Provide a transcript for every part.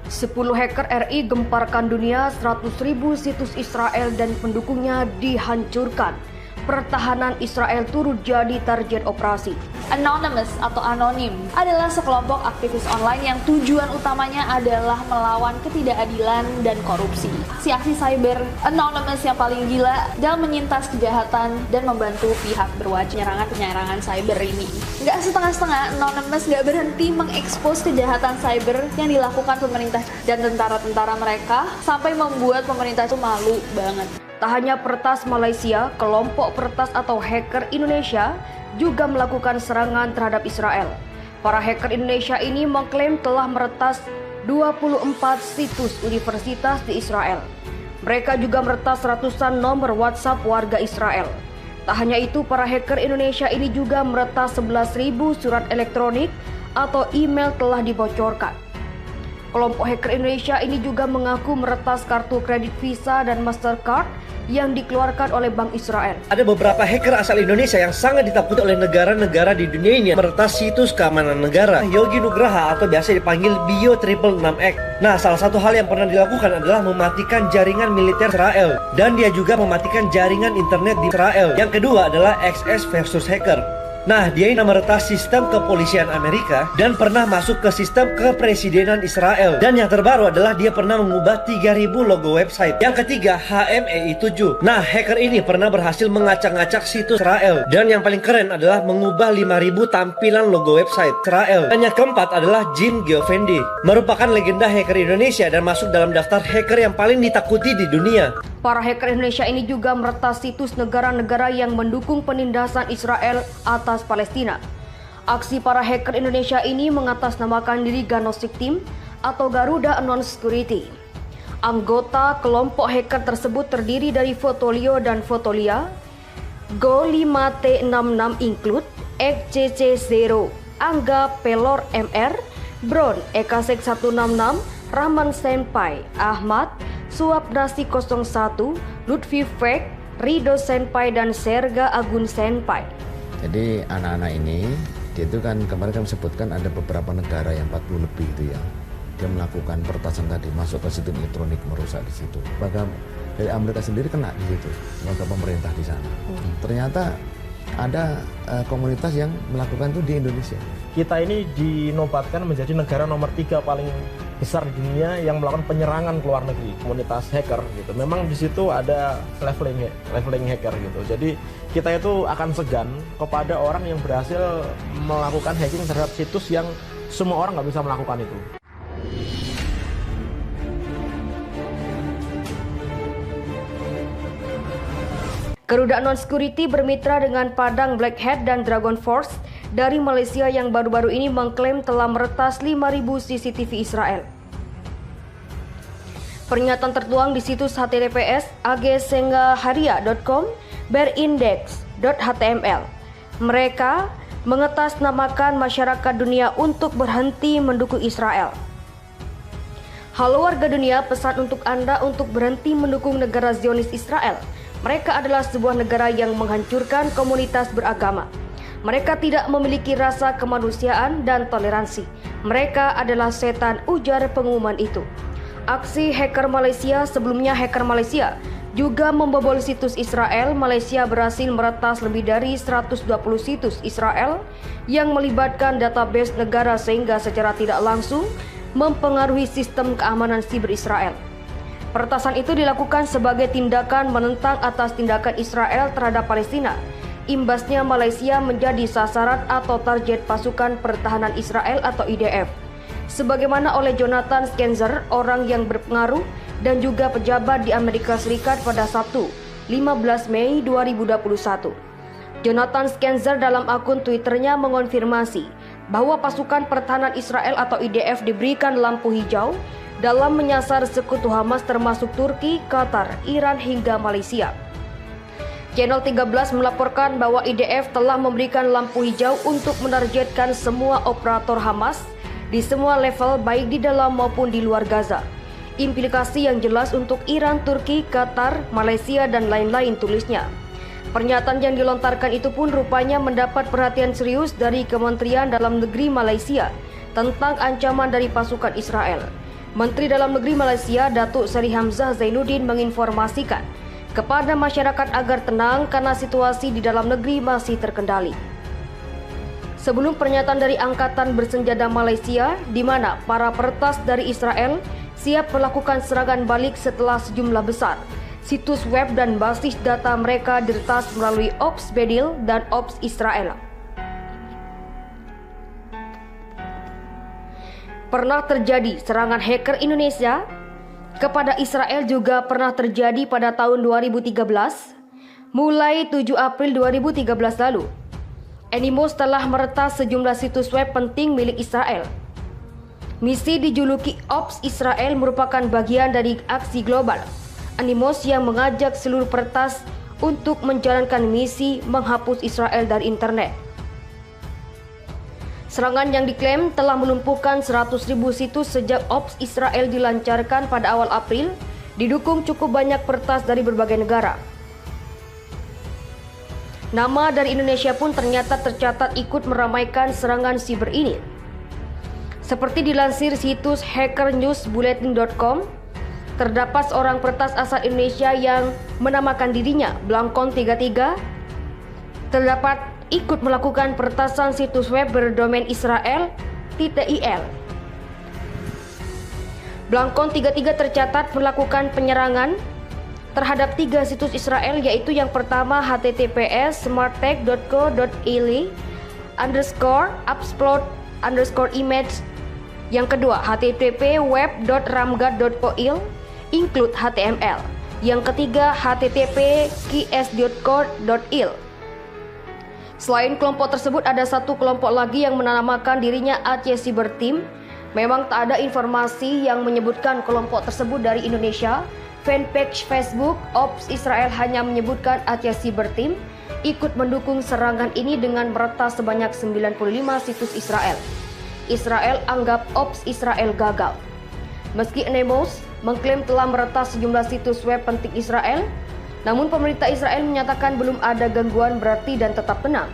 10 hacker RI gemparkan dunia, 100.000 situs Israel dan pendukungnya dihancurkan. Pertahanan Israel turut jadi target operasi. Anonymous atau anonim adalah sekelompok aktivis online yang tujuan utamanya adalah melawan ketidakadilan dan korupsi. Aksi cyber Anonymous yang paling gila dalam menyintas kejahatan dan membantu pihak berwajib penyerangan cyber ini. Nggak setengah-setengah, Anonymous nggak berhenti mengekspos kejahatan cyber yang dilakukan pemerintah dan tentara-tentara mereka sampai membuat pemerintah itu malu banget. Tak hanya peretas Malaysia, kelompok peretas atau hacker Indonesia juga melakukan serangan terhadap Israel. Para hacker Indonesia ini mengklaim telah meretas 24 situs universitas di Israel. Mereka juga meretas ratusan nomor WhatsApp warga Israel. Tak hanya itu, para hacker Indonesia ini juga meretas 11.000 surat elektronik atau email telah dibocorkan. Kelompok hacker Indonesia ini juga mengaku meretas kartu kredit Visa dan Mastercard yang dikeluarkan oleh Bank Israel. Ada beberapa hacker asal Indonesia yang sangat ditakuti oleh negara-negara di dunia ini meretas situs keamanan negara. Yogi Nugraha atau biasa dipanggil Bio 666X. Nah, salah satu hal yang pernah dilakukan adalah mematikan jaringan militer Israel. Dan dia juga mematikan jaringan internet di Israel. Yang kedua adalah XS versus hacker. Nah, dia ini meretas sistem kepolisian Amerika dan pernah masuk ke sistem kepresidenan Israel. Dan yang terbaru adalah dia pernah mengubah 3.000 logo website. Yang ketiga, HMEI7. Nah, hacker ini pernah berhasil mengacak-ngacak situs Israel. Dan yang paling keren adalah mengubah 5.000 tampilan logo website Israel. Dan yang keempat adalah Jim Giovanni, merupakan legenda hacker Indonesia dan masuk dalam daftar hacker yang paling ditakuti di dunia. Para hacker Indonesia ini juga meretas situs negara-negara yang mendukung penindasan Israel atas Palestina. Aksi para hacker Indonesia ini mengatasnamakan diri Gnostic Team atau Garuda Anon Security. Anggota kelompok hacker tersebut terdiri dari Fotolio dan Fotolia, Go5T66 Include, XCC0, Angga Pelor MR, Bron, Ekasek 166, Rahman Senpai, Ahmad, Suap Nasi 01, Lutfi Fek, Rido Senpai, dan Serga Agun Senpai. Jadi anak-anak ini, dia itu kan kemarin kami sebutkan ada beberapa negara yang 40 lebih itu ya. Dia melakukan peretasan tadi, masuk ke situs elektronik, merusak di situ. Bahkan dari Amerika sendiri kena di situ, lembaga pemerintah di sana. Ternyata ada komunitas yang melakukan itu di Indonesia. Kita ini dinobatkan menjadi negara nomor 3 paling besar di dunia yang melakukan penyerangan ke luar negeri, komunitas hacker gitu. Memang di situ ada leveling hacker gitu. Jadi kita itu akan segan kepada orang yang berhasil melakukan hacking terhadap situs yang semua orang nggak bisa melakukan itu. Garuda Anon Security bermitra dengan Padang Black Hat dan Dragon Force dari Malaysia yang baru-baru ini mengklaim telah meretas 5.000 CCTV Israel. Pernyataan tertuang di situs https agsenggaharia.com berindex.html. Mereka mengatasnamakan masyarakat dunia untuk berhenti mendukung Israel. Halo warga dunia, pesan untuk Anda untuk berhenti mendukung negara Zionis Israel. Mereka adalah sebuah negara yang menghancurkan komunitas beragama. Mereka tidak memiliki rasa kemanusiaan dan toleransi. Mereka adalah setan, ujar pengumuman itu. Aksi hacker Malaysia. Sebelumnya hacker Malaysia juga membobol situs Israel. Malaysia berhasil meretas lebih dari 120 situs Israel yang melibatkan database negara sehingga secara tidak langsung mempengaruhi sistem keamanan siber Israel. Peretasan itu dilakukan sebagai tindakan menentang atas tindakan Israel terhadap Palestina. Imbasnya Malaysia menjadi sasaran atau target pasukan pertahanan Israel atau IDF. Sebagaimana oleh Jonathan Skenzer, orang yang berpengaruh dan juga pejabat di Amerika Serikat pada Sabtu, 15 Mei 2021. Jonathan Skenzer dalam akun Twitternya mengonfirmasi bahwa pasukan pertahanan Israel atau IDF diberikan lampu hijau dalam menyasar sekutu Hamas termasuk Turki, Qatar, Iran hingga Malaysia. Channel 13 melaporkan bahwa IDF telah memberikan lampu hijau untuk menargetkan semua operator Hamas di semua level baik di dalam maupun di luar Gaza. Implikasi yang jelas untuk Iran, Turki, Qatar, Malaysia, dan lain-lain, tulisnya. Pernyataan yang dilontarkan itu pun rupanya mendapat perhatian serius dari Kementerian Dalam Negeri Malaysia tentang ancaman dari pasukan Israel. Menteri Dalam Negeri Malaysia Datuk Seri Hamzah Zainuddin menginformasikan kepada masyarakat agar tenang karena situasi di dalam negeri masih terkendali. Sebelum pernyataan dari Angkatan Bersenjata Malaysia, di mana para peretas dari Israel siap melakukan serangan balik setelah sejumlah besar situs web dan basis data mereka diretas melalui Ops Bedil dan Ops Israel. Pernah terjadi serangan hacker Indonesia kepada Israel juga pernah terjadi pada tahun 2013, mulai 7 April 2013 lalu. Anonymous telah meretas sejumlah situs web penting milik Israel. Misi dijuluki Ops Israel merupakan bagian dari aksi global Anonymous yang mengajak seluruh peretas untuk menjalankan misi menghapus Israel dari internet. Serangan yang diklaim telah melumpuhkan 100.000 situs sejak Ops Israel dilancarkan pada awal April, didukung cukup banyak peretas dari berbagai negara. Nama dari Indonesia pun ternyata tercatat ikut meramaikan serangan siber ini. Seperti dilansir situs hackernewsbulletin.com, terdapat seorang peretas asal Indonesia yang menamakan dirinya Blankon 33, terdapat ikut melakukan peretasan situs web berdomain Israel.il. Blankon 33 tercatat melakukan penyerangan terhadap 3 situs Israel, yaitu yang pertama https://upload_image, yang kedua http://web.ramgad.co.il include HTML, yang ketiga http://ks.code.il. Selain kelompok tersebut, ada satu kelompok lagi yang menamakan dirinya Aceh Cyber Team. Memang tak ada informasi yang menyebutkan kelompok tersebut dari Indonesia. Fanpage Facebook Ops Israel hanya menyebutkan Aceh Cyber Team ikut mendukung serangan ini dengan meretas sebanyak 95 situs Israel. Israel anggap Ops Israel gagal. Meski Anonymous mengklaim telah meretas sejumlah situs web penting Israel, namun pemerintah Israel menyatakan belum ada gangguan berarti dan tetap tenang.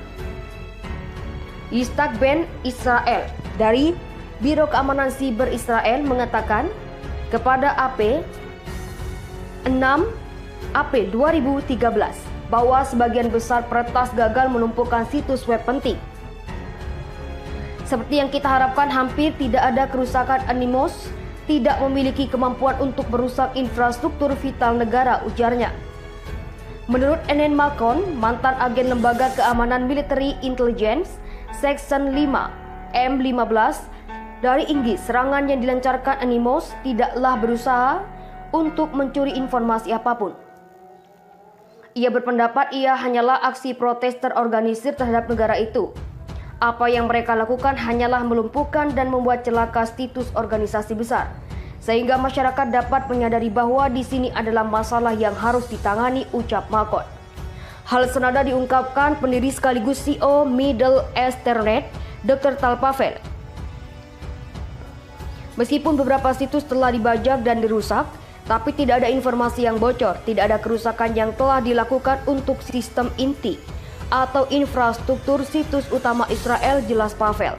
Yitzhak Ben Israel dari Biro Keamanan Siber Israel mengatakan kepada AP 6 April 2013 bahwa sebagian besar peretas gagal melumpuhkan situs web penting. Seperti yang kita harapkan, hampir tidak ada kerusakan. Anonymous tidak memiliki kemampuan untuk merusak infrastruktur vital negara, ujarnya. Menurut Enen Malkon, mantan agen Lembaga Keamanan Military Intelligence Section 5 M15 dari Inggris, serangan yang dilancarkan Anonymous tidaklah berusaha untuk mencuri informasi apapun. Ia berpendapat ia hanyalah aksi protes terorganisir terhadap negara itu. Apa yang mereka lakukan hanyalah melumpuhkan dan membuat celaka situs organisasi besar, sehingga masyarakat dapat menyadari bahwa di sini adalah masalah yang harus ditangani, ucap Malkon. Hal senada diungkapkan pendiri sekaligus CEO Middle Easternet, Dr. Tal Pavel. Meskipun beberapa situs telah dibajak dan dirusak, tapi tidak ada informasi yang bocor, tidak ada kerusakan yang telah dilakukan untuk sistem inti atau infrastruktur situs utama Israel, jelas Pavel.